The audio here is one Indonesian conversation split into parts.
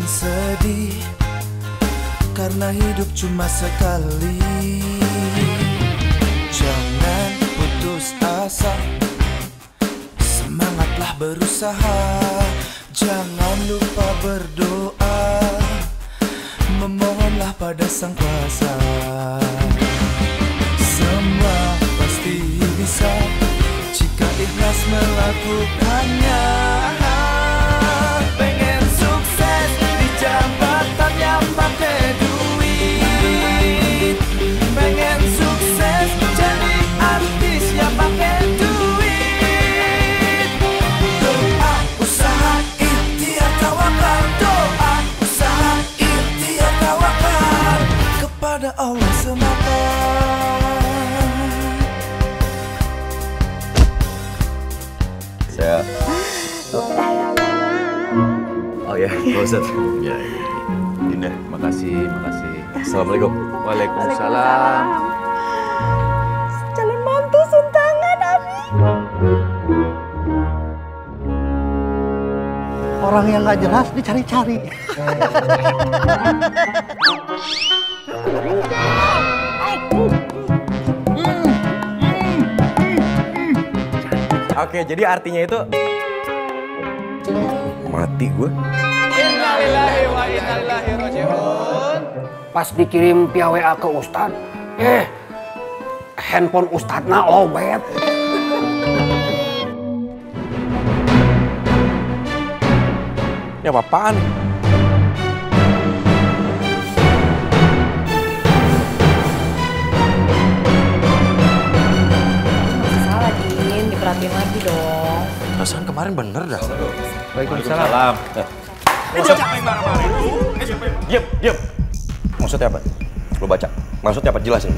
sedih karena hidup cuma sekali. Jangan putus asa, semangatlah berusaha. Jangan lupa berdoa, memohonlah pada Sang Kuasa. Semua pasti bisa jika ikhlas melakukannya. Pengen sukses di jabatan yang pakai duit, pengen sukses jadi artis yang pakai duit. Doa, usaha, ikhtiar, tawakal. Doa, usaha, ikhtiar, tawakal kepada Allah semata. Saya. Oh ya, Pak Ustadz. Ya, Dinda, makasih. Assalamualaikum. Waalaikumsalam. Calon mantu suntangan, Abi. Orang yang nggak jelas dicari-cari. Oke, jadi artinya itu mati gue. Innalillahi wa inna ilaihi raji'un. Pas dikirim via WA ke Ustadz, handphone Ustadzna lowet. Ini apa-apaan? Salah, Din. Diperhatiin lagi dong. Perasaan kemarin bener dah. Waalaikumsalam. Diam. Maksudnya apa? Lo baca. Maksudnya apa? Jelasin.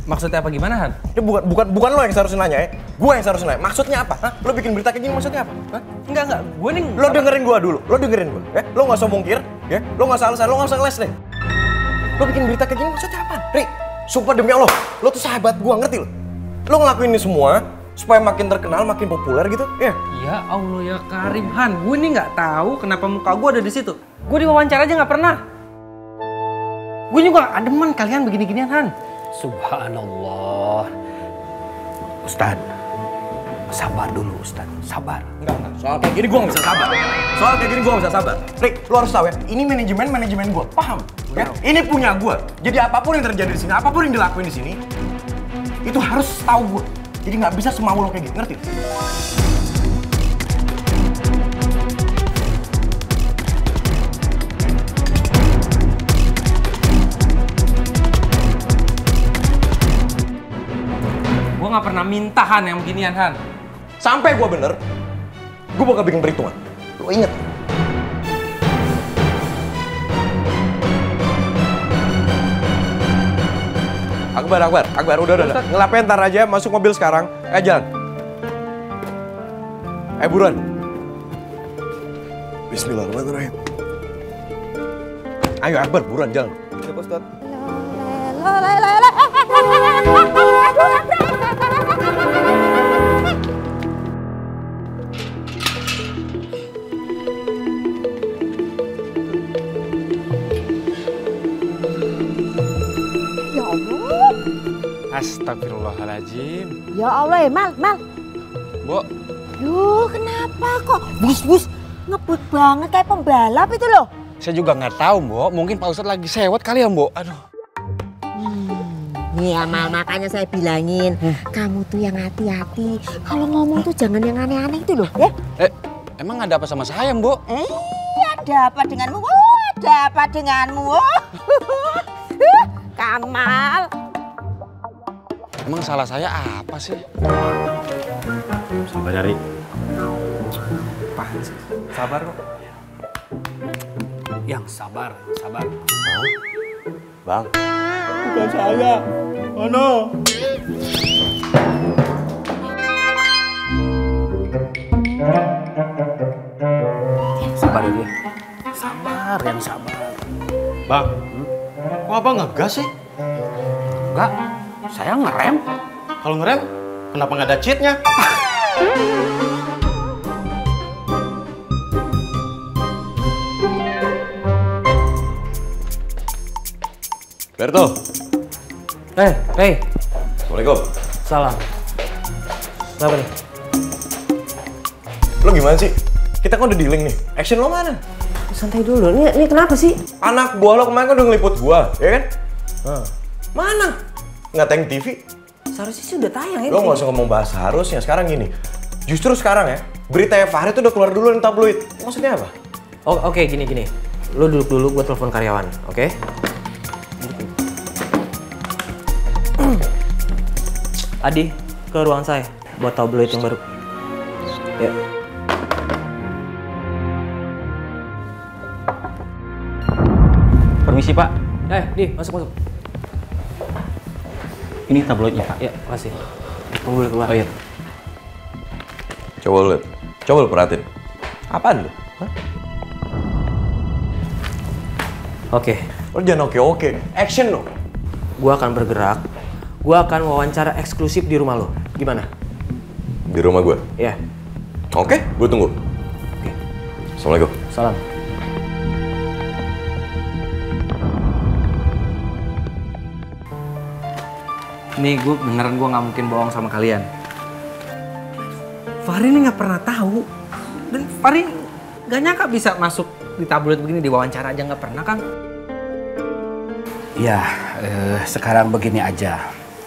Maksudnya apa gimana, Han? Ya bukan lo yang seharusnya nanya ya. Gue yang seharusnya nanya. Maksudnya apa? Hah? Lo bikin berita kayak gini maksudnya apa? Hah? Enggak. Gue nih... Lo dengerin gue dulu. Ya? Lo nggak usah mungkir. Ya? Lo nggak usah alasan. Lo nggak usah ngeles deh. Lo bikin berita kayak gini maksudnya apa? Ri, sumpah demi Allah. Lo tuh sahabat gue, ngerti lo? Lo ngelakuin ini semua supaya makin terkenal, makin populer gitu. Ya? Ya Allah ya Karim, Han. Gue nih nggak tahu kenapa muka gue ada di situ. Gue diwawancara aja nggak pernah. Gue juga ademen kalian begini-ginian, Han. Subhanallah. Ustadz, sabar dulu Ustadz, sabar. Enggak. Soal kayak gini gue nggak bisa sabar. Rik, lo harus tahu ya, ini manajemen gue, paham? Ya? Ini punya gue. Jadi apapun yang terjadi di sini, apapun yang dilakuin di sini, itu harus tahu gue. Jadi nggak bisa semau lo kayak gitu, ngerti? Gue nggak pernah minta, Han, yang beginian, Han. Sampai gue bener, gue bakal bikin perhitungan. Lo inget? Akbar, udah. Ngelapain ntar aja, masuk mobil sekarang. Jalan. Buruan. Bismillahirrahmanirrahim. Ayo Akbar, buruan jalan. Iya, Pak Ustadz. Ya Allah. Astagfirullahaladzim. Ya Allah, Mal. Bu. Yuh, kenapa kok bus ngebut banget kayak pembalap itu loh. Saya juga nggak tahu, Mbok. Mungkin Pak Ustadz lagi sewot kali ya, Mbok. Aduh. Nih Amal, makanya saya bilangin, kamu tuh yang hati-hati. Kalau ngomong tuh jangan yang aneh-aneh itu loh, ya. Emang ada apa sama saya, Mbok? Ada apa denganmu? Ada apa denganmu? Kamal. Emang salah saya apa sih? Sabar Ari. Apaan sih? Sabar kok. Yang sabar. Bang. Bukan saya. Mana? Sabar aja. Sabar, yang sabar. Bang, kok abang ngegas sih? Enggak, saya ngerem. Kalau ngerem, kenapa nggak ada cheatnya? Berto. Hey. Assalamualaikum. Salam. Kenapa nih? Lo gimana sih? Kita kan udah dealing nih. Action lo mana? Santai dulu. Ini kenapa sih? Anak buah lo kemarin kan udah ngeliput gua, ya kan? Mana? Nggak tayang TV? Seharusnya sih udah tayang ya. Lo nggak usah ngomong bahasa harusnya. Sekarang gini. Justru sekarang ya, berita Fahri tuh udah keluar dulu di tabloid. Maksudnya apa? Oke, gini. Lo duduk dulu, gue telepon karyawan, oke? Adi, ke ruangan saya buat tabloid yang baru. Ya. Permisi Pak, Di, masuk. ini tabloidnya Pak. Ya, makasih. Tunggu dulu keluar. Oh iya. Coba lo liat. Coba lo perhatiin. Apaan lo? Oke, Lo jangan oke. Action lo. gue akan bergerak. Gue akan wawancara eksklusif di rumah lo. Gimana? Di rumah gue. Ya. Oke, gue tunggu. Oke. Assalamualaikum. Salam. Nih beneran gue nggak mungkin bohong sama kalian. Fahri ini nggak pernah tahu. Dan Fahri nggak nyangka bisa masuk di tabloid begini, di wawancara aja nggak pernah kan? Ya, sekarang begini aja.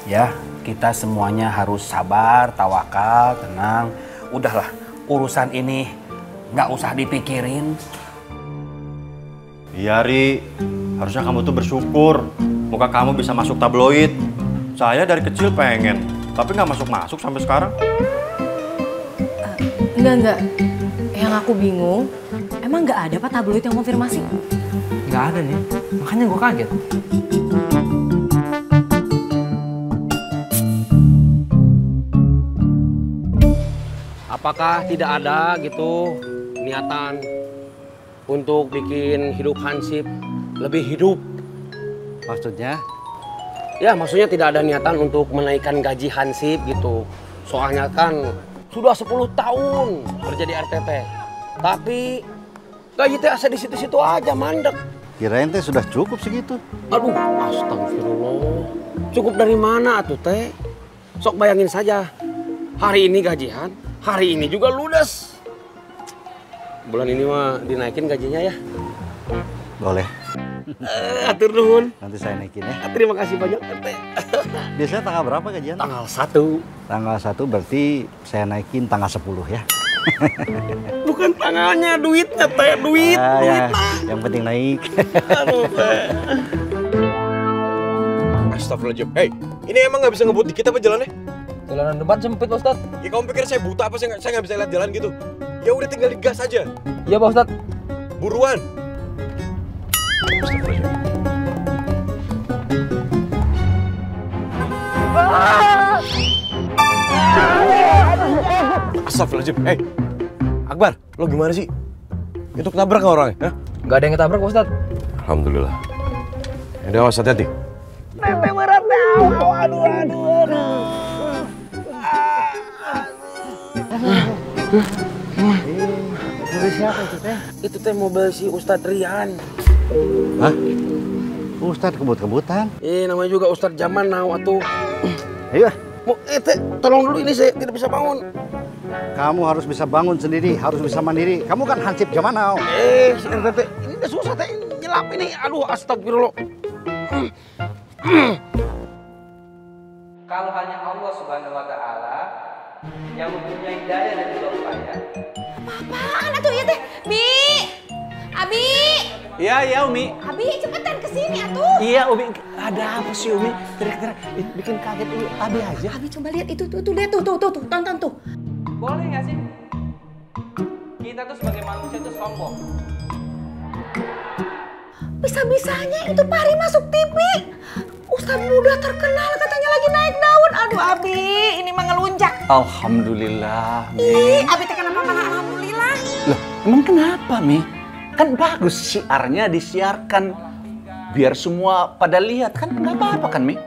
Ya, kita semuanya harus sabar, tawakal, tenang. Udahlah, urusan ini nggak usah dipikirin. Iya, Ri. Harusnya kamu tuh bersyukur. Muka kamu bisa masuk tabloid. Saya dari kecil pengen, tapi nggak masuk-masuk sampai sekarang. Enggak. Yang aku bingung, emang nggak ada Pak tabloid yang konfirmasi? Nggak ada nih, makanya gue kaget. Apakah tidak ada gitu niatan untuk bikin hidup Hansip lebih hidup? Maksudnya? Ya maksudnya tidak ada niatan untuk menaikkan gaji Hansip gitu. Soalnya kan sudah 10 tahun kerja di RTT. Tapi gaji teh asa di situ-situ aja mandek. Kirain teh sudah cukup segitu. Aduh, astagfirullah. Cukup dari mana atuh teh? Sok bayangin saja. Hari ini gajian, hari ini juga ludes. Bulan ini mah dinaikin gajinya ya. Boleh. Atur nuhun. Nanti saya naikin ya. Terima kasih banyak, Teh. Biasanya tanggal berapa gajian? Tanggal 1. Tanggal 1 berarti saya naikin tanggal 10 ya. Bukan tangannya, duitnya, Teh. Duit. Ya. Yang penting naik. Aduh, Teh. Astagfirullahaladzim. Hey, ini emang nggak bisa ngebut dikit apa jalannya? Jalanan depan sempit, Pak Ustadz. Ya kamu pikir saya buta apa? Saya nggak bisa lihat jalan gitu. Ya udah tinggal digas aja. Iya, Pak Ustadz. Buruan. Astagfirullahaladzim. Hey, Akbar, lo gimana sih? Itu ketabrak nggak orangnya? Hah? Nggak ada yang ketabrak, Pak Ustadz. Alhamdulillah. Udah, awas, hati-hati. Tete berat, aduh. Mobil siapa itu teh? Itu teh mobil si Ustadz Rian. Hah? Ustadz kebut-kebutan? Namanya juga Ustadz Jaman now atuh. Ayo. Teh, tolong dulu ini saya tidak bisa bangun. Kamu harus bisa bangun sendiri, harus bisa mandiri. Kamu kan Hansip zaman now. Si Tete, ini udah susah teh nyelap ini. Aduh, astagfirullah. Kalau hanya Allah Subhanahu wa Ta'ala yang mempunyai daya dan juga upaya. Apaan atuh ya teh? Bi! Abi! Iya Umi. Abi cepetan kesini atuh. Iya Umi. Ada apa sih Umi? Kira-kira bikin kaget Umi. Abi aja. Abi coba lihat itu tuh lihat tuh tonton tuh. Boleh nggak sih? Kita tuh sebagai manusia tuh sombong. Bisa-bisanya itu Pari masuk TV. Ustadz muda terkenal katanya lagi naik daun. Aduh Abi, ini mah ngelunjak. Alhamdulillah, Mi. Ih, Abi teh kenapa malah alhamdulillah? Loh, emang kenapa, Mi? Kan bagus siarnya disiarkan. Biar semua pada lihat, kan nggak apa-apa kan, Mi?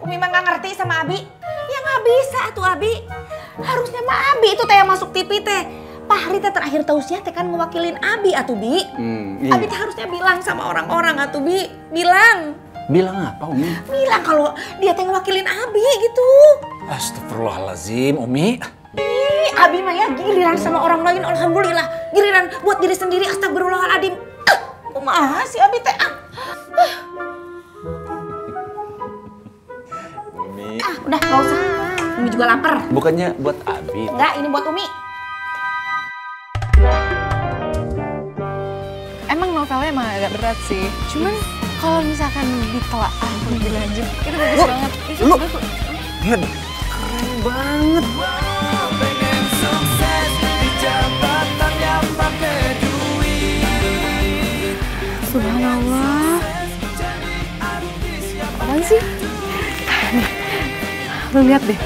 Umi mah nggak ngerti sama Abi. Ya nggak bisa tuh Abi. Harusnya mah Abi itu teh yang masuk TV teh. Pahri teh terakhir tausiah teh kan ngewakilin Abi atuh Bi. Iya. Abi teh harusnya bilang sama orang-orang atuh Bi. Bilang. Bilang apa, Umi? Bilang kalau dia teh ngewakilin Abi gitu. Astagfirullahaladzim, Umi. Ih, Abi mah ya giliran sama orang lain alhamdulillah. Giliran buat diri sendiri astagfirullahaladzim. Kumaha sih Abi teh? Umi. Udah gak usah. Umi juga lapar. Bukannya buat Abi. Enggak, ini buat Umi. Emang novelnya emang agak berat sih. Cuman kalau misalkan ditelaah lebih lanjut, itu bagus banget. Lu lihat, keren banget. Pengen sukses di jabatan yang pakai duit. Subhanallah. Apaan sih? Nih, lu lihat deh.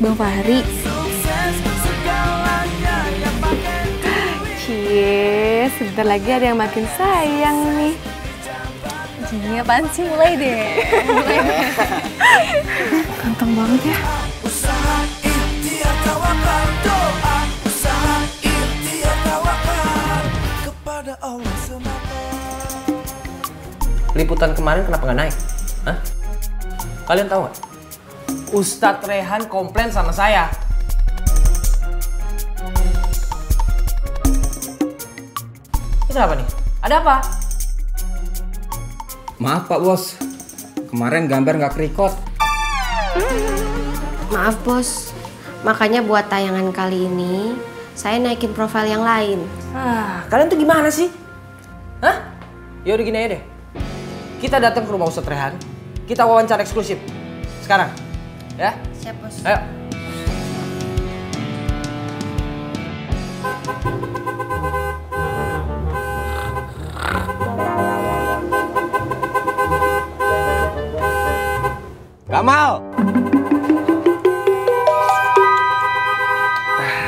Bang Fahri. Cie, sebentar lagi ada yang makin sayang nih. Jadi apaan sih? Mulai deh. Ganteng banget ya. Usaha ikhtiar tawakal doa. Usaha ikhtiar tawakal kepada Allah semata. Liputan kemarin kenapa nggak naik? Hah? Kalian tahu nggak? Ustadz Rehan komplain sama saya. Ini apa nih? Ada apa? Maaf Pak Bos, kemarin gambar nggak kerikot. Maaf Bos, makanya buat tayangan kali ini saya naikin profil yang lain. Kalian tuh gimana sih? Hah? Yaudah gini aja deh. Kita datang ke rumah Ustadz Rehan, kita wawancara eksklusif. Sekarang, ya? Siap Bos. Ayo. Kamal!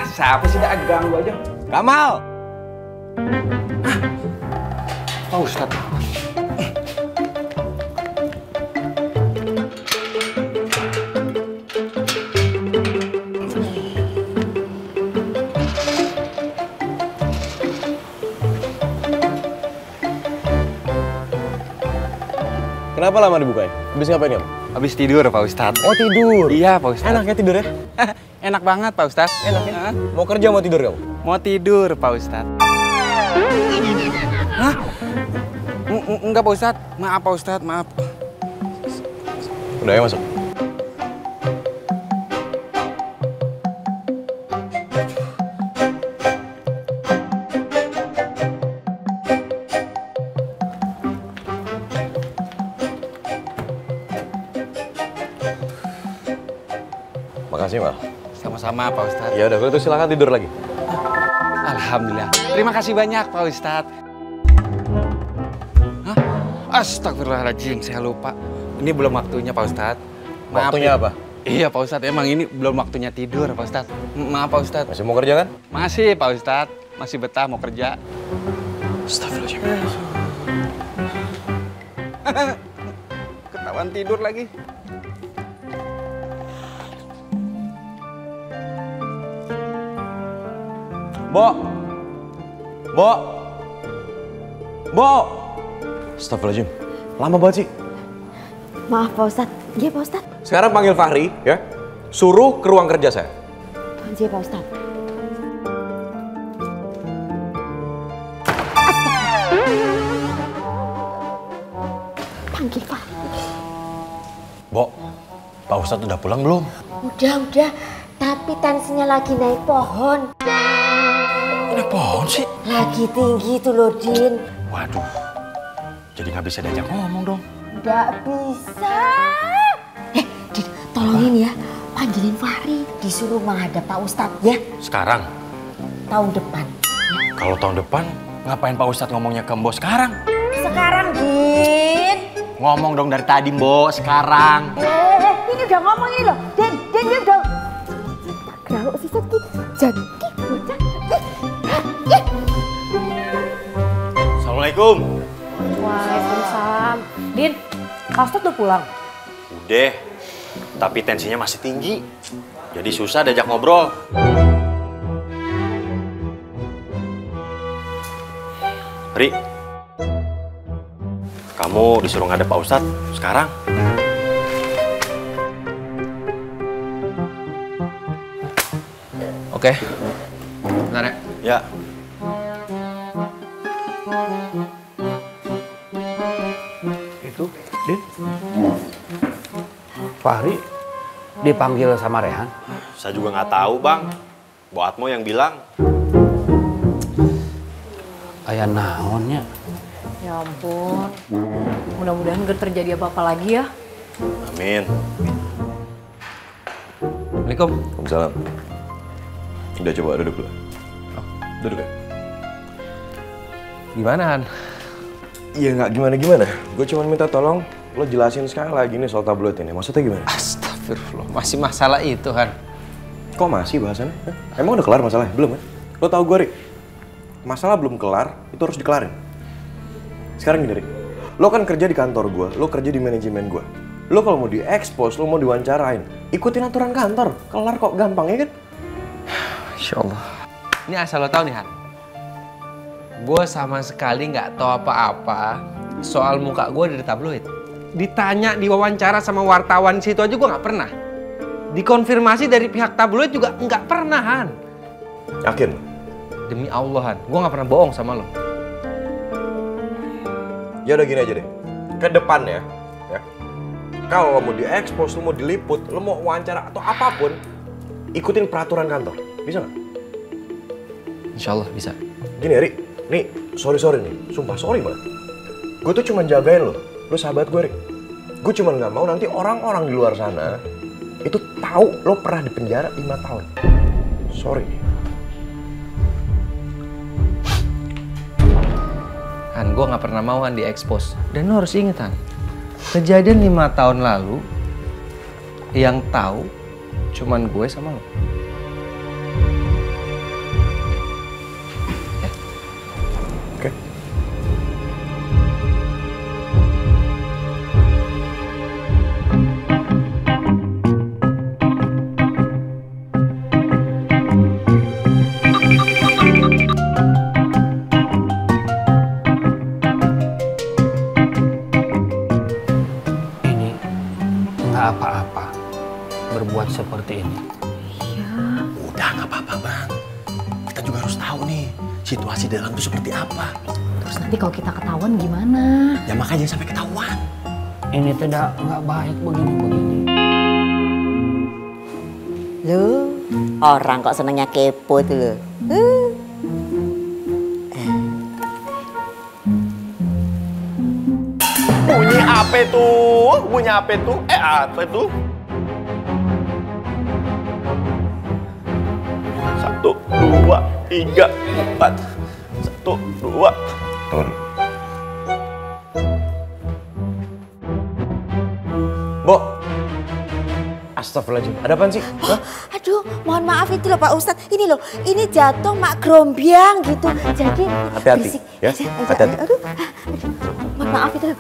Siapa sih dah ganggu aja? Kamal! Pak Ustadz. Kenapa lama dibukanya? Habis ngapain kamu? Habis tidur Pak Ustadz. Oh tidur? Iya Pak Ustadz. Enaknya tidur ya? Enak banget Pak Ustadz. Enak ya? Mau kerja mau tidur kamu? Mau tidur Pak Ustadz. Hah? Enggak Pak Ustadz. Maaf Pak Ustadz, maaf. Udah ya masuk. Makasih, Mal. Sama-sama Pak Ustadz. Ya udah, kalau itu silakan tidur lagi. Alhamdulillah. Terima kasih banyak Pak Ustadz. Hah? Astagfirullahaladzim, saya lupa. Ini belum waktunya Pak Ustadz. Maaf, Waktunya ya. apa? Iya Pak Ustadz, emang ini belum waktunya tidur Pak Ustadz. Maaf Pak Ustadz. Masih mau kerja kan? Masih Pak Ustadz. Masih betah mau kerja. Astagfirullahaladzim. Ketahuan tidur lagi. Bo! Bo! Bo! Astagfirullahaladzim. Lama banget sih. Maaf Pak Ustadz. Iya Pak Ustadz. Sekarang panggil Fahri, ya. Suruh ke ruang kerja saya. Iya Pak Ustadz. Panggil Fahri. Bo, Pak Ustadz udah pulang belum? Udah. Tapi tensinya lagi naik pohon. Naik pohon sih? Lagi tinggi tuh loh, Din. Waduh, jadi nggak bisa diajak ngomong dong. Nggak bisa. Din, tolongin ya. Panggilin Fahri. Disuruh menghadap Pak Ustadz ya. Sekarang? Tahun depan. Kalau tahun depan, ngapain Pak Ustadz ngomongnya ke Mbok sekarang? Sekarang, Din. Ngomong dong dari tadi, Mbok. Sekarang. Ini udah ngomong ini loh. Din udah. Kalau si Sakti jadi bocah. Assalamualaikum. Waalaikumsalam. Din, Pak Ustadz udah pulang? Udah, tapi tensinya masih tinggi. Jadi susah diajak ngobrol. Ri, kamu disuruh ngadep Pak Ustadz sekarang. Oke. Bentar ya. Ya. Itu, Din. Fahri dipanggil sama Rehan. Saya juga nggak tahu, Bang. Bu Atmo yang bilang. Aya naonnya? Ya ampun. Mudah-mudahan gak terjadi apa-apa lagi ya. Amin. Assalamualaikum. Waalaikumsalam. Udah coba duduk dulu. Duduk ya. Gimana, Han? Iya nggak gimana-gimana. Gue cuma minta tolong lo jelasin sekali lagi nih soal tabloid ini. Maksudnya gimana? Astagfirullah, masih masalah itu, Han. Kok masih bahasannya? Hah? Emang udah kelar masalahnya? Belum kan? Lo tau gue, Rik? Masalah belum kelar, itu harus dikelarin. Sekarang gini, Rik. Lo kan kerja di kantor gue, lo kerja di manajemen gue. Lo kalau mau diekspos, lo mau diwawancarain, ikutin aturan kantor. Kelar kok, gampang ya kan? Insya Allah. Ini asal lo tau nih, Han. Gue sama sekali nggak tahu apa-apa soal muka gue dari tabloid. Ditanya, diwawancara sama wartawan situ aja gue nggak pernah. Dikonfirmasi dari pihak tabloid juga nggak pernah, Han. Yakin? Demi Allah, Han. Gue nggak pernah bohong sama lo. Ya udah gini aja deh. Ke depannya, ya. Kalau lo mau diekspos, lo mau diliput, lo mau wawancara atau apapun, ikutin peraturan kantor. Bisa nggak? Insya Allah bisa. Gini, Rik. Nih, sorry nih. Sumpah sorry banget. Gue tuh cuma jagain lo. Lo sahabat gue, Rik. Gue cuma nggak mau nanti orang-orang di luar sana itu tahu lo pernah di penjara 5 tahun. Sorry. Han, gue nggak pernah mau Han diekspos. Dan lo harus inget, Han. Kejadian 5 tahun lalu, yang tahu cuman gue sama lo. Ya. Oke. Apa-apa berbuat seperti ini. Iya. Udah nggak apa-apa, Bang. Kita juga harus tahu nih situasi dalam itu seperti apa. Terus nanti kalau kita ketahuan gimana? Ya makanya sampai ketahuan. Ini tidak nggak baik begini-begini. Loh, orang kok senengnya kepo tuh loh. Bunyi apa tuh? Bunyi apa tuh? Apa tuh? 1, 2, 3, 4. 1, 2. Turun. Bo. Astagfirullahaladzim. Ada apaan sih? Hah? Aduh, mohon maaf itu loh Pak Ustadz. Ini loh, ini jatuh mak grombyang gitu. Jadi Hati-hati, berisik. ya. Hati-hati. Aduh, mohon maaf itu loh.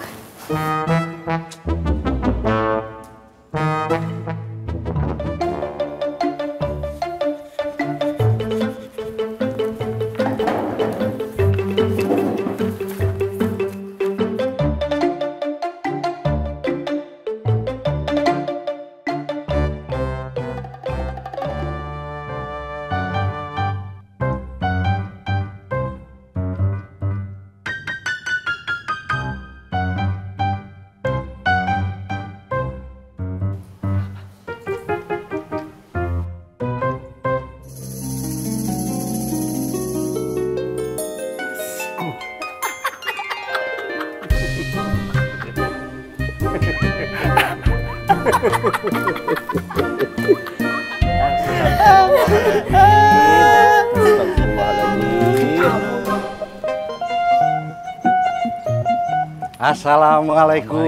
Assalamualaikum.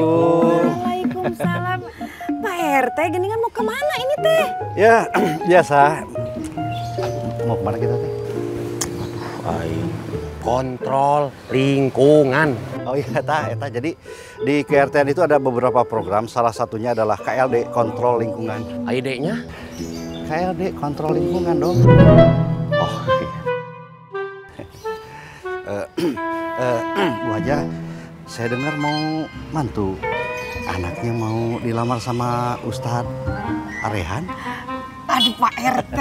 Waalaikumsalam. Pak RT, geningan mau kemana ini teh? Ya, biasa. Mau kemana kita teh? Kontrol lingkungan. Oh iya, Eta. Jadi di KRT itu ada beberapa program, salah satunya adalah KLD, kontrol lingkungan. ID-nya? KLD, kontrol lingkungan dong. Oh, Bu Haja, saya dengar mau mantu. Anaknya mau dilamar sama Ustadz Rehan. Aduh Pak RT.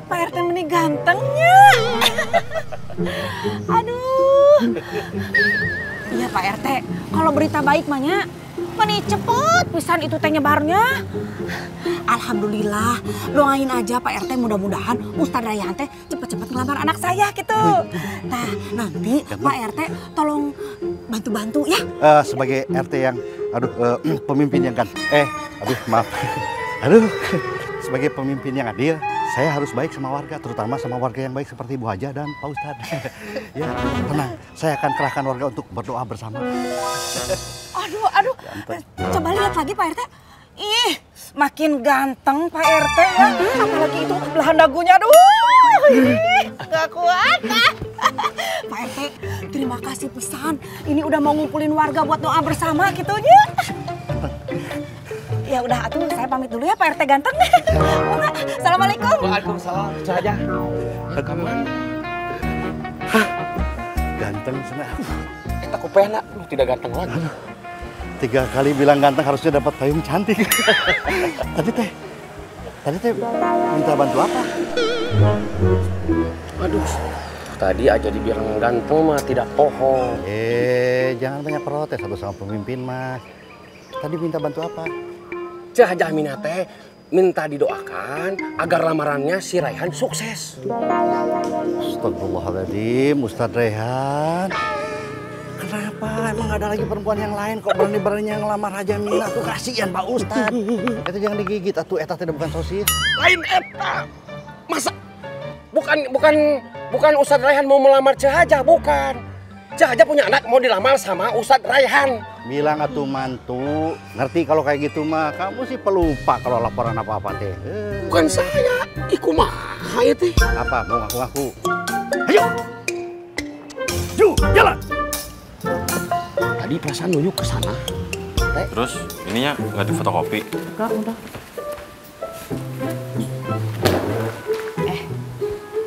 Pak RT meni gantengnya. Aduh. Iya Pak RT, kalau berita baik mahnya, meni cepet pisan itu teh nyebarnya. Alhamdulillah, doain aja Pak RT mudah-mudahan Ustadz Rayhan teh cepet-cepet ngelamar anak saya gitu. Nah nanti Pak RT tolong bantu-bantu ya. Sebagai RT yang, pemimpin yang kan, maaf. Sebagai pemimpin yang adil, saya harus baik sama warga, terutama sama warga yang baik seperti Bu Haja dan Pak Ustadz. Ya, tenang, saya akan kerahkan warga untuk berdoa bersama. Aduh, coba lihat lagi Pak RT. Ih, makin ganteng Pak RT ya. Apalagi itu belahan dagunya, aduh. Gak kuat. Pak RT, terima kasih pisan. Ini udah mau ngumpulin warga buat doa bersama gitu ya. Ya udah atuh, saya pamit dulu ya Pak RT ganteng. Assalamualaikum. Waalaikumsalam. Saja. Rekaman. Hah? Ganteng sana. Kita kupena, lu tidak ganteng lagi. 3 kali bilang ganteng harusnya dapat payung cantik. Tadi teh minta bantu apa? Aduh, tadi aja dibilang ganteng mah tidak bohong. Jangan banyak protes satu sama pemimpin Mas. Tadi minta bantu apa? Cah Jamina teh minta didoakan agar lamarannya si Rayhan sukses. Astagfirullahaladzim, Ustadz Rayhan. Kenapa? Emang gak ada lagi perempuan yang lain kok berani-beraninya ngelamar Haja Mina? Tuh kasihan Pak Ustadz. Itu jangan digigit, atuh eta tidak bukan sosis. Lain eta. Masa bukan Ustadz Rayhan mau melamar Cah Haja, bukan. Cah Haja punya anak mau dilamar sama Ustadz Rayhan. Bilang atuh mantu, ngerti kalau kayak gitu mah. Kamu sih pelupa kalau laporan apa-apa teh. Bukan saya, ikumaha ya teh. Apa? Mau ngaku-ngaku? Ayo! Ju, jalan! Tadi perasaan nuyuk ke sana. Terus ininya nggak difotokopi? Enggak, udah.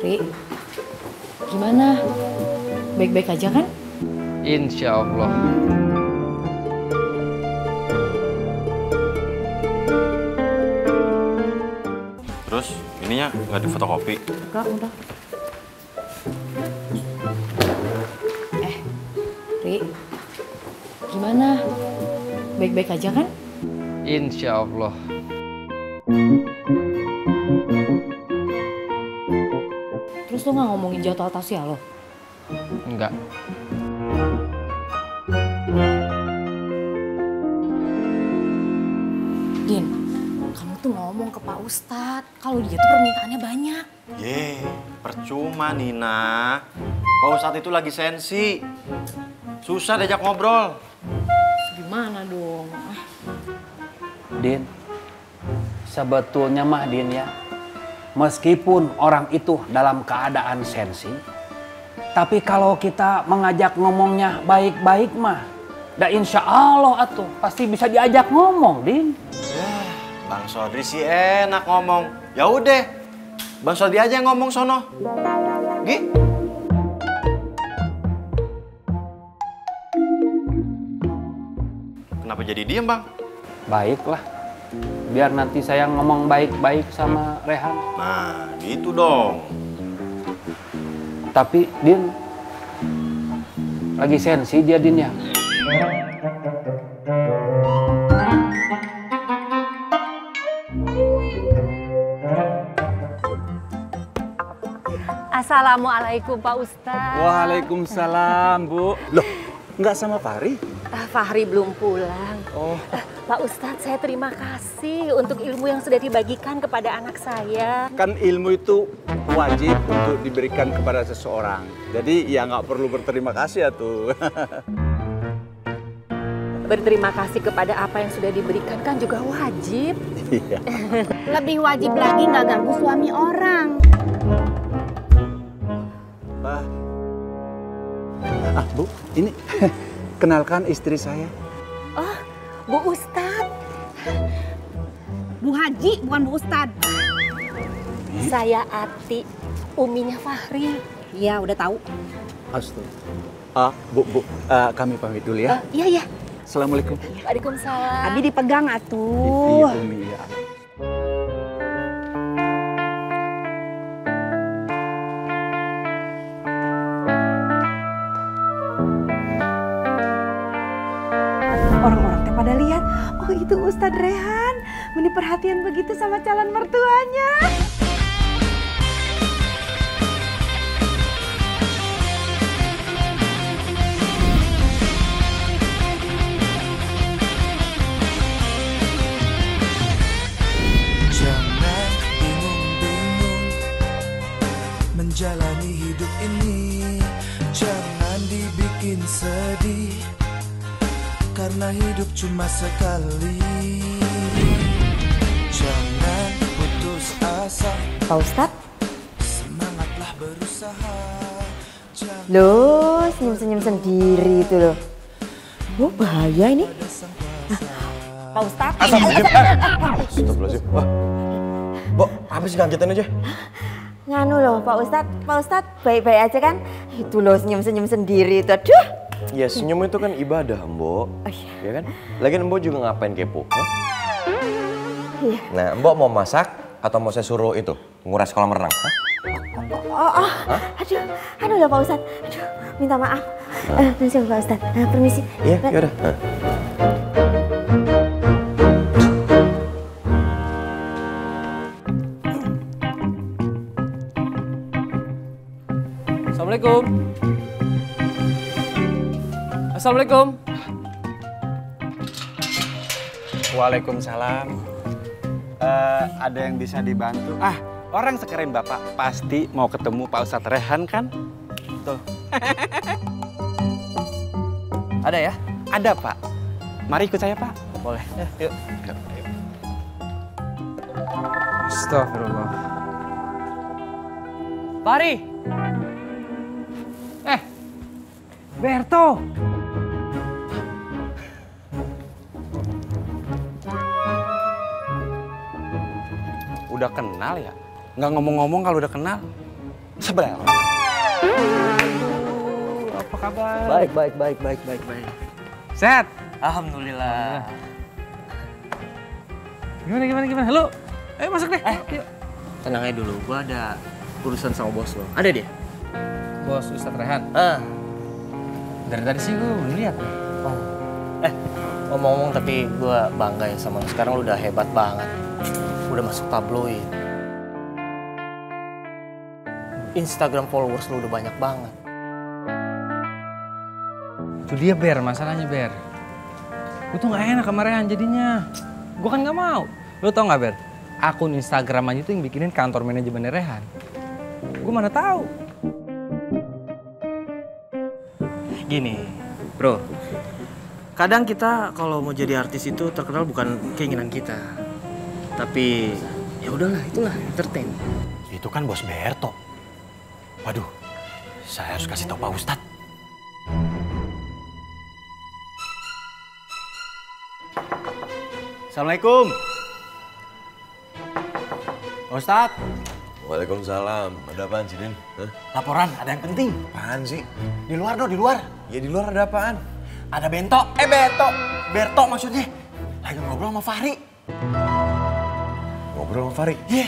Ri, gimana? Baik-baik aja kan? Insya Allah. Terus ininya nggak difotokopi? Enggak, udah. Ri, gimana? Baik-baik aja kan? Insya Allah. Terus lo nggak ngomongin jadwal tasya lo? Enggak. Din, kamu tuh ngomong ke Pak Ustadz kalau dia tuh permintaannya banyak. Percuma Nina. Pak Ustadz itu lagi sensi. Susah diajak ngobrol. Gimana dong? Din, sebetulnya mah Din ya, meskipun orang itu dalam keadaan sensi, tapi kalau kita mengajak ngomongnya baik-baik mah, dah insya Allah atuh pasti bisa diajak ngomong, Din. Bang Sodri sih enak ngomong. Ya udah, Bang Sodri aja yang ngomong sono. Gi? Kenapa jadi diem, Bang? Baiklah, biar nanti saya ngomong baik-baik sama Rehan. Nah, gitu dong. Tapi Din, lagi sensi dia Din ya. Assalamualaikum Pak Ustadz. Waalaikumsalam Bu. Loh, nggak sama Fahri? Fahri belum pulang. Oh. Pak Ustadz, saya terima kasih untuk ilmu yang sudah dibagikan kepada anak saya. Kan ilmu itu wajib untuk diberikan kepada seseorang. Jadi ya nggak perlu berterima kasih ya tuh. Berterima kasih kepada apa yang sudah diberikan kan juga wajib. Iya. Lebih wajib lagi nggak ganggu suami orang. Bu, ini kenalkan istri saya. Oh, Bu Ustadz. Bu Haji, bukan Bu Ustadz. Saya Ati, uminya Fahri. Iya, udah tahu. Astaga. Bu, kami pamit dulu ya. Iya. Assalamualaikum. Waalaikumsalam. Abi dipegang atuh. Iya, Umi ya. Orang-orang teh pada lihat, oh itu Ustadz Rehan, meni perhatian begitu sama calon mertuanya. Jangan bingung-bingung menjalani hidup ini. Jangan dibikin sedih, karena hidup cuma sekali. Jangan putus asa. Pak Ustadz? Semangatlah berusaha. Loh, senyum-senyum sendiri itu loh. Oh, bahaya ini. Pak Ustadz. Astagfirullahaladzim. Wah, Mbok, apa sih kagetan aja? Nganu loh, Pak Ustadz baik-baik aja kan? Itu loh senyum-senyum sendiri itu, aduh. Ya senyum itu kan ibadah, Mbok. Oh, iya. Ya kan? Lagian Mbok juga ngapain kepo? Huh? Iya. Nah, Mbok mau masak atau mau saya suruh itu nguras kolam renang? Hah? Aduh loh Pak Ustadz. Aduh, minta maaf. Permisi Pak Ustadz. Permisi. Iya, yaudah. Assalamualaikum. Assalamualaikum. Waalaikumsalam. Ada yang bisa dibantu? Orang sekeren Bapak pasti mau ketemu Pak Ustadz Rehan kan? Tuh. Ada ya? Ada Pak. Mari ikut saya Pak. Boleh. Yuk. Astagfirullah. Pari. Berto. Udah kenal ya? Nggak ngomong-ngomong kalau udah kenal. Sebenarnya. Apa kabar? Baik. Sehat? Alhamdulillah. Gimana? Halo? Ayo masuk deh. Yuk. Tenang aja dulu, gua ada urusan sama bos lo. Ada dia? Bos Ustadz Rehan. Dari tadi sih gue belum lihat. Ngomong-ngomong tapi gue bangga ya sama lo. Sekarang lo udah hebat banget. Udah masuk tabloid. Instagram followers lo udah banyak banget. Itu dia Ber, masalahnya Ber. Gue tuh gak enak sama Rehan jadinya. Gue kan gak mau. Lo tau gak Ber? Akun Instagram aja tuh yang bikinin kantor manajemennya Rehan. Gue mana tahu. Gini, bro. Kadang kita kalau mau jadi artis itu terkenal bukan keinginan kita. Tapi ya udahlah, itulah entertain. Itu kan bos Berto. Waduh, saya harus kasih tahu Pak Ustadz. Assalamualaikum. Pak Ustadz. Waalaikumsalam. Ada apaan sih, Din? Hah? Laporan, ada yang penting. Apaan sih? Di luar dong, di luar. Ya di luar ada apaan? Ada Bento. Berto maksudnya. Lagi ngobrol sama Fahri. Ngobrol sama Fahri? Iya.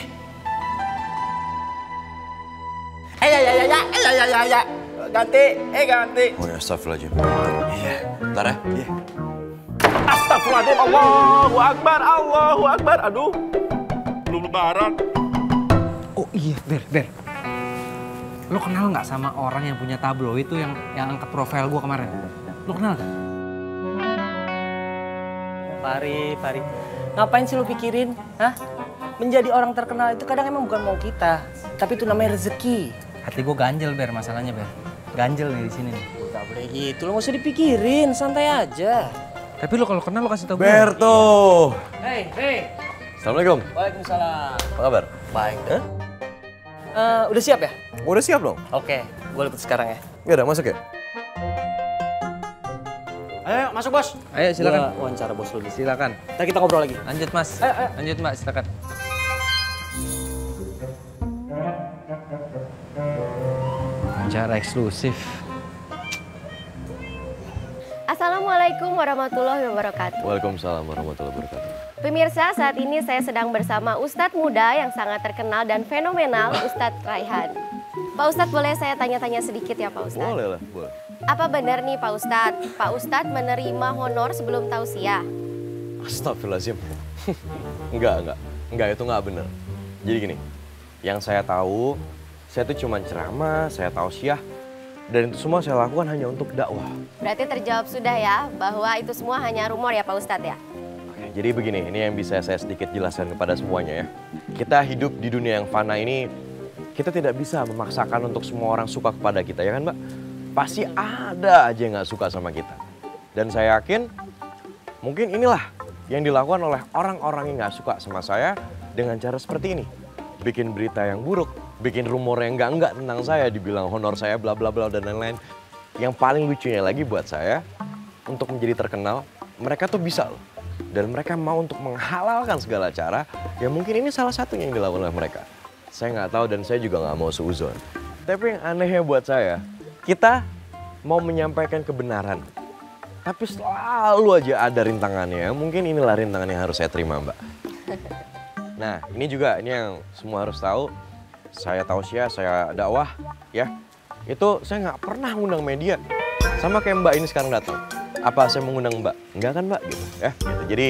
Ya. Ganti. Oh ya, astagfirullahaladzim. Iya. Bentar ya. Iya. Astagfirullahaladzim. Allahu Akbar. Aduh. Belum lebaran. Oh iya, Ber. Lo kenal nggak sama orang yang punya tabloid itu yang angkat profil gue kemarin? Lo kenal nggak? Pari. Ngapain sih lo pikirin? Hah? Menjadi orang terkenal itu kadang emang bukan mau kita. Tapi itu namanya rezeki. Hati gue ganjel, Ber, masalahnya, Ber. Ganjel nih di sini nih. Gak boleh gitu, lo nggak usah dipikirin, santai aja. Tapi lo kalau kenal lo kasih tau gue. Berto. Hey. Assalamualaikum. Waalaikumsalam. Apa kabar? Baik. Udah siap ya? Udah siap dong. Oke, gue liput sekarang ya. Ya udah, masuk ya? Ayo, masuk bos. Ayo, silakan. Gua wawancara bos lu. Silakan. Ntar kita ngobrol lagi. Lanjut, Mas. Ayo. Lanjut, Mbak, silakan. Wawancara eksklusif. Assalamualaikum warahmatullahi wabarakatuh. Waalaikumsalam warahmatullahi wabarakatuh. Pemirsa, saat ini saya sedang bersama Ustadz muda yang sangat terkenal dan fenomenal, Ustadz Raihan. Pak Ustadz, boleh saya tanya-tanya sedikit ya Pak Ustadz? Boleh lah, boleh. Apa benar nih Pak Ustadz menerima honor sebelum tausiah? Astagfirullahaladzim. Enggak, itu enggak benar. Jadi gini, yang saya tahu, saya tuh cuma ceramah, saya tausiah, dan itu semua saya lakukan hanya untuk dakwah. Berarti terjawab sudah ya, bahwa itu semua hanya rumor ya Pak Ustadz ya? Oke, jadi begini, ini yang bisa saya sedikit jelaskan kepada semuanya ya. Kita hidup di dunia yang fana ini, kita tidak bisa memaksakan untuk semua orang suka kepada kita, ya kan Mbak? Pasti ada aja yang nggak suka sama kita. Dan saya yakin, mungkin inilah yang dilakukan oleh orang-orang yang nggak suka sama saya dengan cara seperti ini. Bikin berita yang buruk, bikin rumor yang enggak tentang saya, dibilang honor saya bla bla bla dan lain-lain. Yang paling lucunya lagi buat saya, untuk menjadi terkenal, mereka tuh bisa loh. Dan mereka mau untuk menghalalkan segala cara, ya mungkin ini salah satunya yang dilakukan oleh mereka. Saya nggak tahu dan saya juga nggak mau seuzon. Tapi yang anehnya buat saya, kita mau menyampaikan kebenaran. Tapi selalu aja ada rintangannya. Mungkin inilah rintangan yang harus saya terima, Mbak. Nah, ini juga, ini yang semua harus tahu. Saya tausiah, saya dakwah, ya. Itu saya nggak pernah ngundang media. Sama kayak Mbak ini sekarang datang. Apa saya mengundang Mbak? Enggak kan Mbak? Gitu, ya. Gitu. Jadi,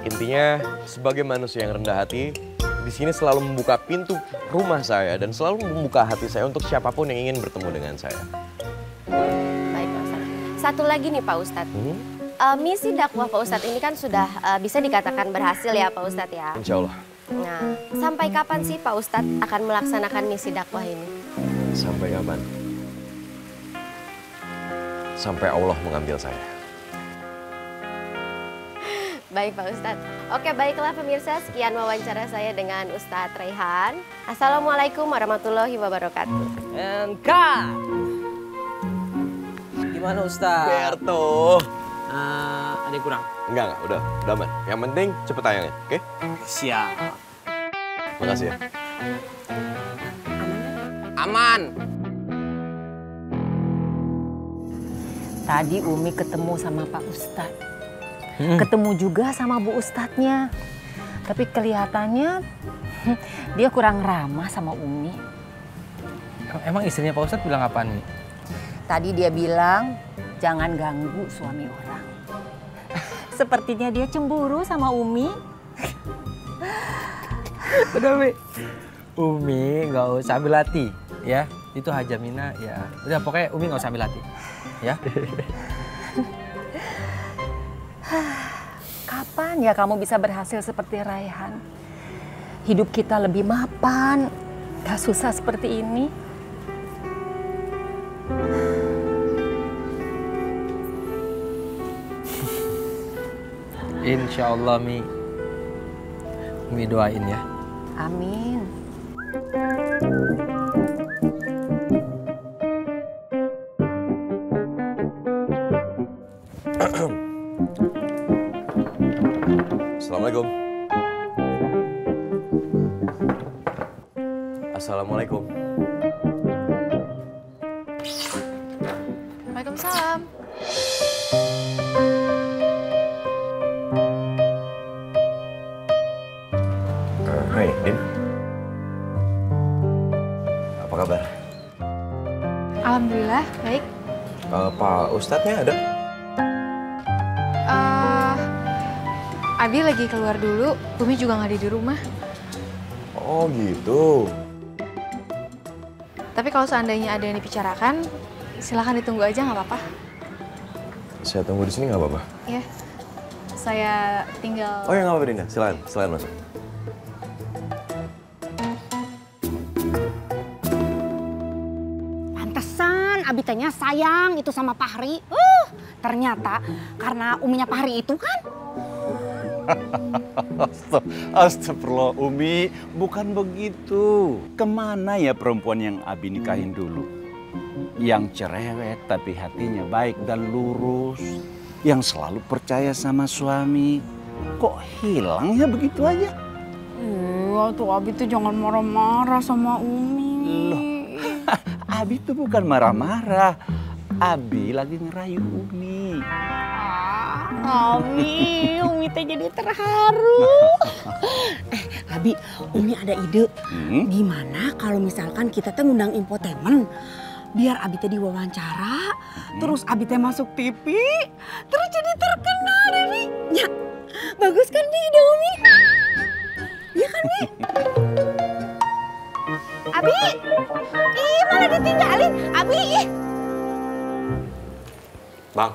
intinya sebagai manusia yang rendah hati, di sini selalu membuka pintu rumah saya dan selalu membuka hati saya untuk siapapun yang ingin bertemu dengan saya. Baik Pak Ustadz. Satu lagi nih Pak Ustadz. Misi dakwah Pak Ustadz ini kan sudah bisa dikatakan berhasil ya Pak Ustadz ya? Insya Allah. Nah, sampai kapan sih Pak Ustadz akan melaksanakan misi dakwah ini? Sampai kapan? Sampai Allah mengambil saya. Baik Pak Ustadz. Oke, baiklah pemirsa, sekian wawancara saya dengan Ustadz Raihan. Assalamualaikum warahmatullahi wabarakatuh. And cut! Gimana Ustadz? Berto. Ada yang kurang? Enggak, udah aman. Yang penting cepet tayangnya, oke? Siap. Makasih ya. Aman. Tadi Umi ketemu sama Pak Ustadz. Ketemu juga sama Bu Ustadznya. Tapi kelihatannya dia kurang ramah sama Umi. Emang istrinya Pak Ustadz bilang apaan nih? Tadi dia bilang jangan ganggu suami orang. Sepertinya dia cemburu sama Umi. Udah Mi, Umi nggak usah ambil hati ya. Itu Hajamina ya. Udah pokoknya Umi nggak usah ambil hati ya. Kapan ya kamu bisa berhasil seperti Raihan? Hidup kita lebih mapan, gak susah seperti ini. Insya Allah Mi doain ya. Amin. Assalamualaikum. Assalamualaikum. Waalaikumsalam. Hai, Din. Apa kabar? Alhamdulillah, baik. Pak Ustadznya ada? Abi lagi keluar dulu, Bumi juga nggak ada di rumah. Oh gitu. Tapi kalau seandainya ada yang dibicarakan, silakan ditunggu aja, nggak apa-apa. Saya tunggu di sini nggak apa-apa? Ya, saya tinggal... Oh ya nggak apa-apa Dinda, silakan masuk. Pantesan Abi tanya sayang itu sama Fahri. Ternyata karena Uminya Fahri itu kan. Astagfirullah Umi, bukan begitu. Kemana ya perempuan yang Abi nikahin dulu? Yang cerewet tapi hatinya baik dan lurus. Yang selalu percaya sama suami. Kok hilang ya begitu aja? Iya tuh Abi tuh jangan marah-marah sama Umi. Loh, Abi tuh bukan marah-marah. Abi lagi ngerayu Umi. Umi teh jadi terharu. Abi, Umi ada ide. Gimana kalau misalkan kita teh ngundang infotainment, biar Abi teh diwawancara, terus Abi teh masuk TV, terus jadi terkenal deh, Mi. Ya, bagus kan nih ide Umi? Iya kan, Mi? Abi, ih malah ditinggalin. Abi, ih. Bang,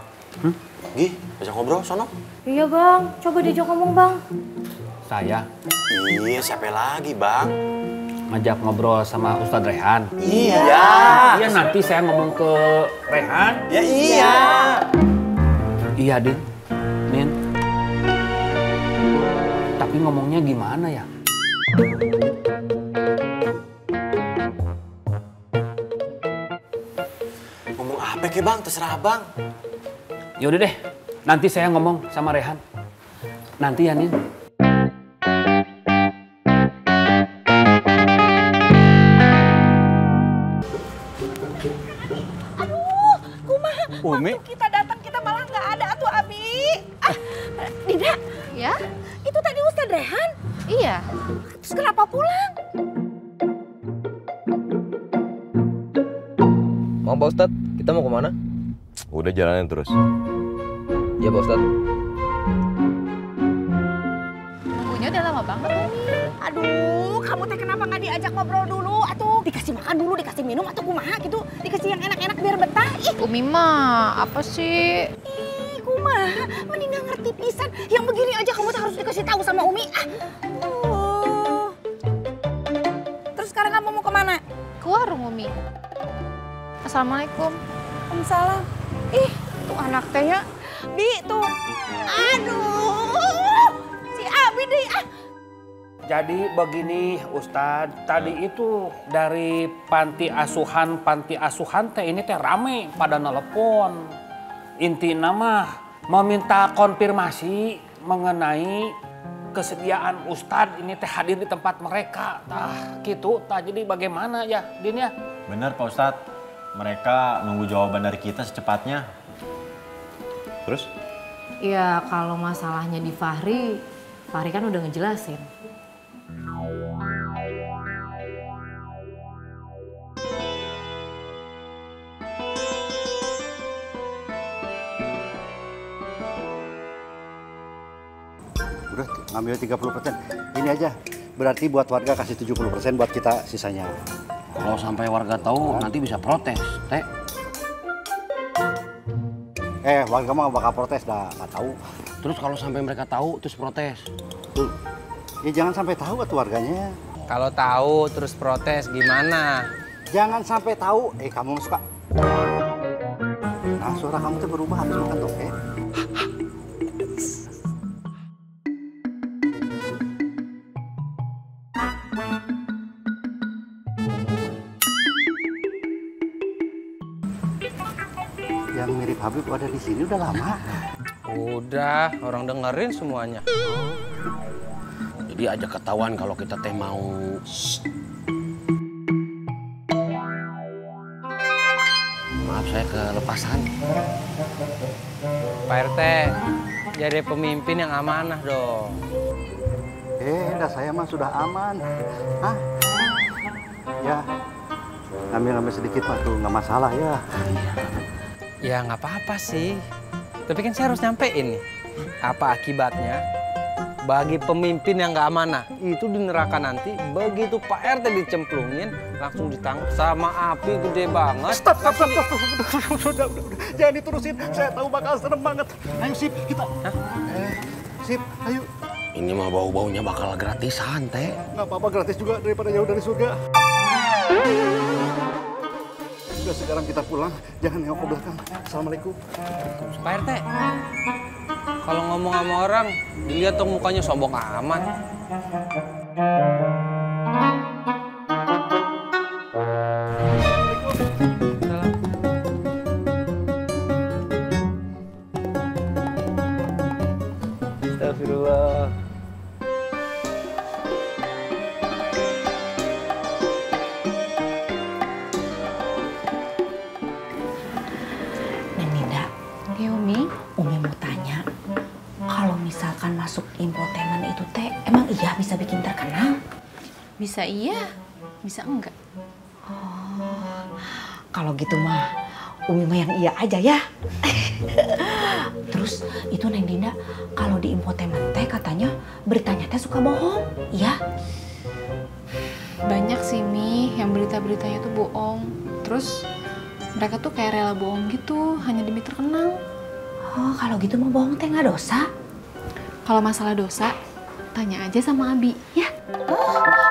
Gi, ajak ngobrol sono. Iya bang, coba diajak ngomong bang. Saya Iya, siapa lagi bang? ngajak ngobrol sama Ustadz Rehan. Iya. Iya nanti saya ngomong ke Rehan. Ya iya. Iya Din, Nin. Tapi ngomongnya gimana ya? Ngomong apa ke bang? Terserah bang. Yaudah deh, nanti saya ngomong sama Rehan. Nanti ya Nin. Aduh, kumaha? Umi? Waktu kita datang kita malah nggak ada tuh Abi. Dinda. Ya? Itu tadi Ustadz Rehan. Iya. Terus kenapa pulang? Mau Pak Ustadz, kita mau kemana? Udah jalanin terus. Iya Pak Ustadz. Nunggunya udah lama banget Umi. Aduh, kamu teh kenapa nggak diajak ngobrol dulu? Atuh, dikasih makan dulu, dikasih minum, atau kumaha gitu. Dikasih yang enak-enak biar betah. Ih, Umi mah, apa sih? ih kumaha? Mending nggak ngerti pisan. Yang begini aja kamu tuh harus dikasih tahu sama Umi. Terus sekarang kamu mau kemana? Ke warung Umi. Assalamualaikum. Waalaikumsalam. Ih, tuh anak tehnya. Bi, tuh. Aduh, si Abi deh. Jadi begini Ustadz, tadi itu dari panti asuhan teh ini teh rame pada nelpon. Intinya mah meminta konfirmasi mengenai kesediaan Ustadz ini teh hadir di tempat mereka. Tah gitu, tah jadi bagaimana ya Din ya? Benar Pak Ustadz, mereka nunggu jawaban dari kita secepatnya. Terus? Ya kalau masalahnya di Fahri kan udah ngejelasin. Udah ngambil 30%. Ini aja. Berarti buat warga kasih 70%, buat kita sisanya. Kalau sampai warga tahu nanti bisa protes, Teh. Warga mah bakal protes, dah nggak tahu. Terus kalau sampai mereka tahu terus protes? Tuh. Ya jangan sampai tahu tuh warganya. Kalau tahu terus protes gimana? Jangan sampai tahu, kamu suka. Nah, suara kamu tuh berubah habis makan toke. Yang mirip Habib ada di sini udah lama. Udah, orang dengerin semuanya. Jadi aja ketahuan kalau kita teh mau. Maaf saya kelepasan. Pak RT, jadi pemimpin yang amanah dong. Enggak, saya mah sudah aman. Hah? Ya, ngambil sedikit mah tuh nggak masalah ya. Ya nggak apa-apa sih. Tapi kan saya harus nyampein nih. Apa akibatnya bagi pemimpin yang nggak amanah itu di neraka nanti begitu Pak RT dicemplungin langsung ditangkap sama api gede banget. Stop. Udah. Jangan diterusin. Saya tahu bakal serem banget. Ayo Sip, kita. Sip, ayo. Ini mah bau-baunya bakal gratisan, Teh. Nggak apa-apa, gratis juga daripada jauh dari surga. Udah sekarang kita pulang, jangan nengok ke belakang. Assalamualaikum. Pak RT, kalau ngomong sama orang, dilihat dong mukanya sombong amat. Astagfirullah. Bisa iya, bisa enggak. Kalau gitu mah, Umi mah yang iya aja ya. Terus itu Neng Dinda, kalau di infotainment teh katanya beritanya teh suka bohong, iya? Banyak sih Mi, yang berita-beritanya tuh bohong. Terus mereka tuh kayak rela bohong gitu, hanya demi terkenal. Oh, kalau gitu mah bohong teh nggak dosa? Kalau masalah dosa, tanya aja sama Abi, ya?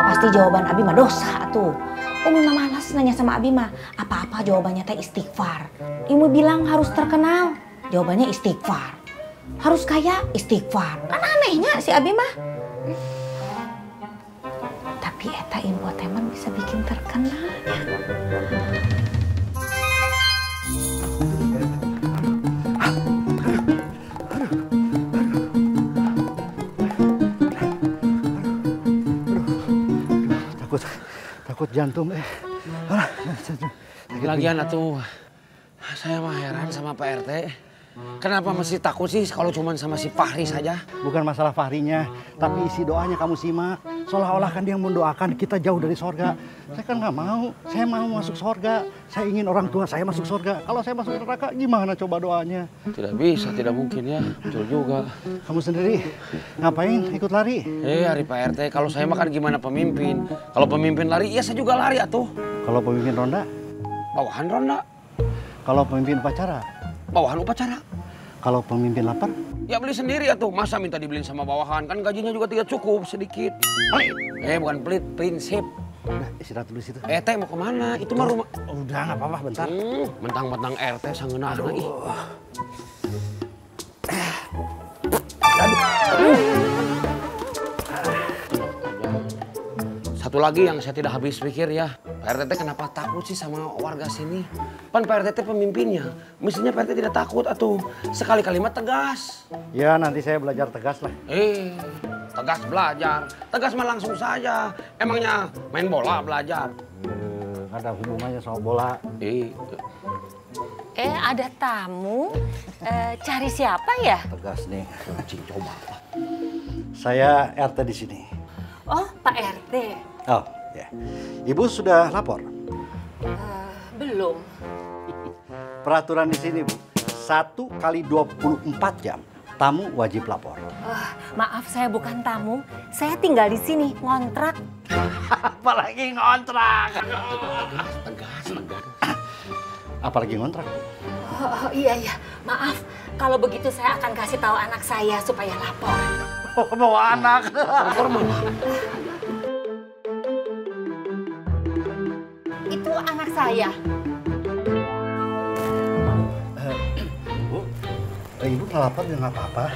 Pasti jawaban Abi mah dosa tuh. Umi mah malas nanya sama Abi mah. Apa-apa jawabannya teh istighfar. Umi bilang harus terkenal, jawabannya istighfar. Harus kaya, istighfar. Kan anehnya si Abi mah. Tapi eta infotainment bisa bikin terkenal ya. Takut jantung Lagian atuh, saya mah heran sama Pak RT. Kenapa mesti takut sih kalau cuma sama si Fahri saja? Bukan masalah Fahrinya, tapi isi doanya kamu simak. Seolah-olah kan dia mendoakan kita jauh dari sorga. Saya kan nggak mau, saya mau masuk sorga. Saya ingin orang tua saya masuk sorga. Kalau saya masuk neraka, gimana coba doanya? Tidak bisa, tidak mungkin ya. Betul juga. Kamu sendiri ngapain ikut lari? Hari Pak RT, kalau saya makan gimana pemimpin? Kalau pemimpin lari, ya saya juga lari atuh. Kalau pemimpin ronda? Bawahan ronda. Kalau pemimpin upacara? Bawahan upacara. Kalau pemimpin lapar? Ya beli sendiri atuh. Masa minta dibeliin sama bawahan? Kan gajinya juga tidak cukup, sedikit. Pelit. Bukan pelit, prinsip. Udah, istirahat dulu situ. Teh mau kemana? Itu mah rumah. Udah, nggak apa-apa, bentar. Mentang-mentang RT sangeuna lagi. Satu lagi yang saya tidak habis pikir ya. Pak RT kenapa takut sih sama warga sini? Pan Pak RT pemimpinnya. Mestinya Pak RT tidak takut atuh. Sekali kalimat tegas. Ya nanti saya belajar tegas lah. Tegas belajar. Tegas mah langsung saja. Emangnya main bola belajar? Ada hubungannya sama bola. Ada tamu. Cari siapa ya? Tegas nih. Coba. Saya RT di sini. Oh, Pak RT. Oh, ya. Ibu sudah lapor? Belum. Peraturan di sini, Bu. 1 kali 24 jam. Tamu wajib lapor. Maaf, saya bukan tamu. Saya tinggal di sini, ngontrak. Apalagi ngontrak. Tegas. Apalagi ngontrak? Iya. Maaf, kalau begitu saya akan kasih tahu anak saya supaya lapor. Bawa anak. Lapor mana? Itu anak saya. Ibu lapor ya nggak apa-apa.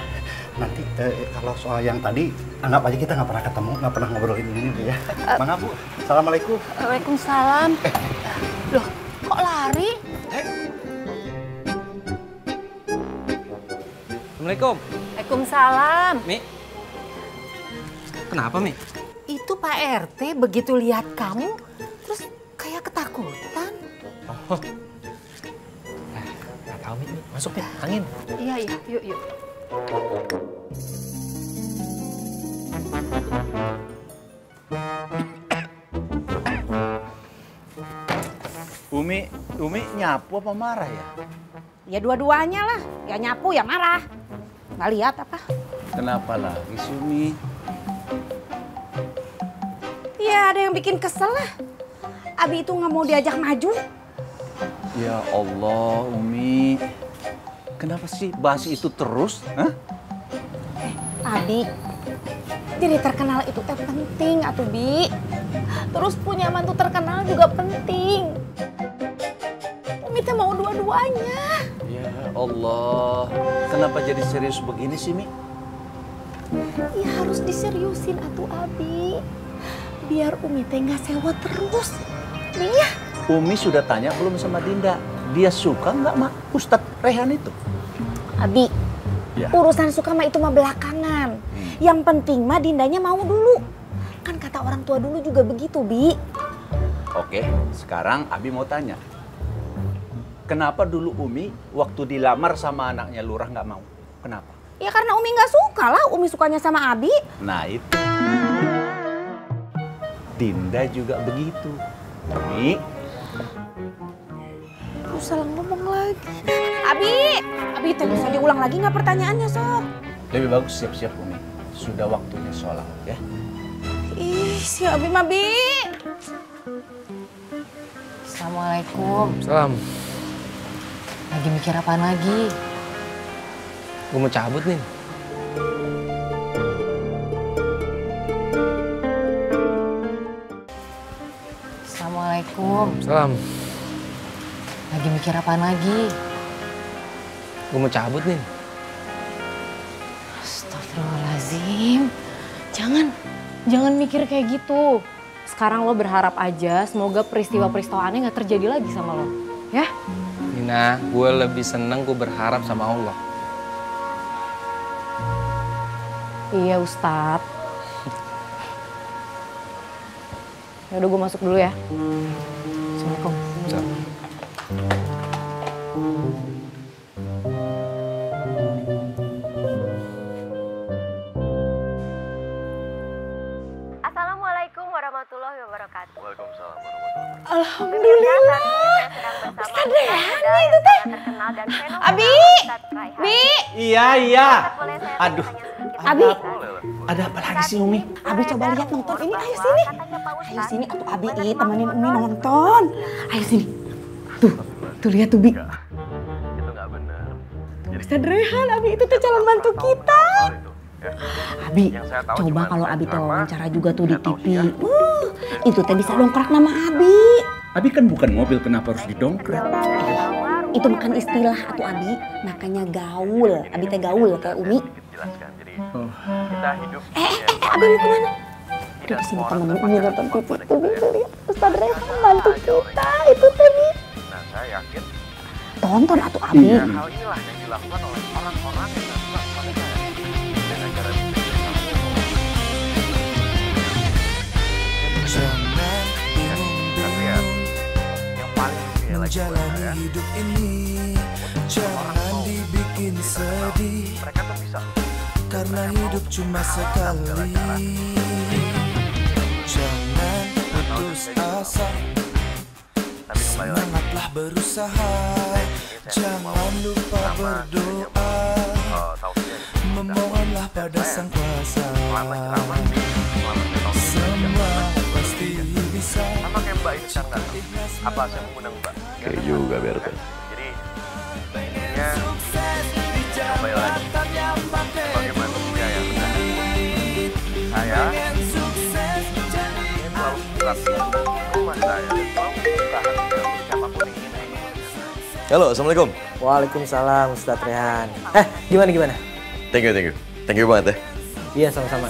Nanti kalau soal yang tadi, anggap aja kita nggak pernah ketemu, nggak pernah ngobrolin ini Bu ya. Mangga Bu. Assalamualaikum. Waalaikumsalam. Loh, kok lari? Assalamualaikum. Waalaikumsalam. Mi. Kenapa, Mi? Itu Pak RT begitu lihat kamu, terus kayak ketakutan. Oh. Nggak tahu, Mi. Masuk, Mi. Angin. Iya. Yuk. Umi nyapu apa marah ya? Ya dua-duanya lah. Ya nyapu ya marah. Nggak lihat apa? Kenapa lagi si Umi? Ya ada yang bikin kesel lah. Abi itu nggak mau diajak maju. Ya Allah, Umi. Kenapa sih bahas itu terus? Hah? Abi, jadi terkenal itu teh penting atuh Bi. Terus punya mantu terkenal juga penting. Umi teh mau dua-duanya. Ya Allah, kenapa jadi serius begini sih, Mi? Ya harus diseriusin atuh Abi. Biar Umi teh nggak sewot terus. Nih ya. Umi sudah tanya belum sama Dinda? Dia suka nggak sama Ustadz Rehan itu? Abi, ya. Urusan suka mah itu mah belakangan. Yang penting mah Dindanya mau dulu. Kan kata orang tua dulu juga begitu, Bi. Oke, sekarang Abi mau tanya. Kenapa dulu Umi waktu dilamar sama anaknya Lurah nggak mau? Kenapa? Ya karena Umi nggak suka lah. Umi sukanya sama Abi. Nah itu. Dinda juga begitu. Umi. Lu salah ngomong lagi. Abi tanya saja ulang lagi nggak pertanyaannya, Sok? Lebih bagus siap-siap, Umi. Sudah waktunya sholat, ya. Ih, si Abi mah, Bi. Assalamualaikum. Salam. Lagi mikir apaan lagi? Gue mau cabut nih. Assalamualaikum. Salam. Lagi mikir apaan lagi? Gue mau cabut nih. Astagfirullahaladzim. Jangan mikir kayak gitu. Sekarang lo berharap aja semoga peristiwa-peristiwa aneh gak terjadi lagi sama lo. Ya? Nina, gue lebih seneng gue berharap sama Allah. Iya Ustadz. Yaudah gue masuk dulu ya. Assalamualaikum. Assalamualaikum warahmatullahi wabarakatuh. Waalaikumsalam warahmatullahi wabarakatuh. Alhamdulillah. Ustaz Rehan itu teh. Abi. Bi. Iya. Aduh. Abi. Ada apa lagi sih, Umi? Abi coba lihat nonton ini. Ayo sini. Ayo sini atuh Abi temenin Umi nonton. Ayo sini. Tuh lihat tuh Bi. Itu nggak benar. Ustaz Rehan, Abi itu tuh calon mantu kita. Abi, coba kalau Abi tuh wawancara juga tuh di TV. Itu teh bisa dongkrak nama Abi. Abi kan bukan mobil, kenapa harus didongkrak? Itu bukan istilah atuh Abi, makanya gaul. Abi teh gaul kayak Umi. Kita hidup. Abi mau kemana? Udah kesini temenin Umi nonton TV tuh Bi. Lihat Ustaz Rehan mantu kita itu teh Bi. Nah, saya yakin. Tonton atuh Abi. Hal inilah yang dilakukan oleh orang-orang yang nggak suka kepada saya. Dengan cara menjalani hidup ini, jangan dibikin sedih, karena hidup cuma sekali. Jangan putus asa, semangatlah berusaha, jangan lupa berdoa, memohonlah pada Sang Kuasa. Semua pasti bisa. Sama kayak Mbak ini kan apa saya mengundang Mbak? Kayak juga BRT. Jadi intinya kembali lagi sebagai manusia yang benar. Saya ingin selalu berarti rumah saya dan selalu membuka hati untuk siapapun yang ingin. Halo, assalamualaikum. Waalaikumsalam Ustadz Rehan. Gimana? Thank you banget ya. Iya sama-sama.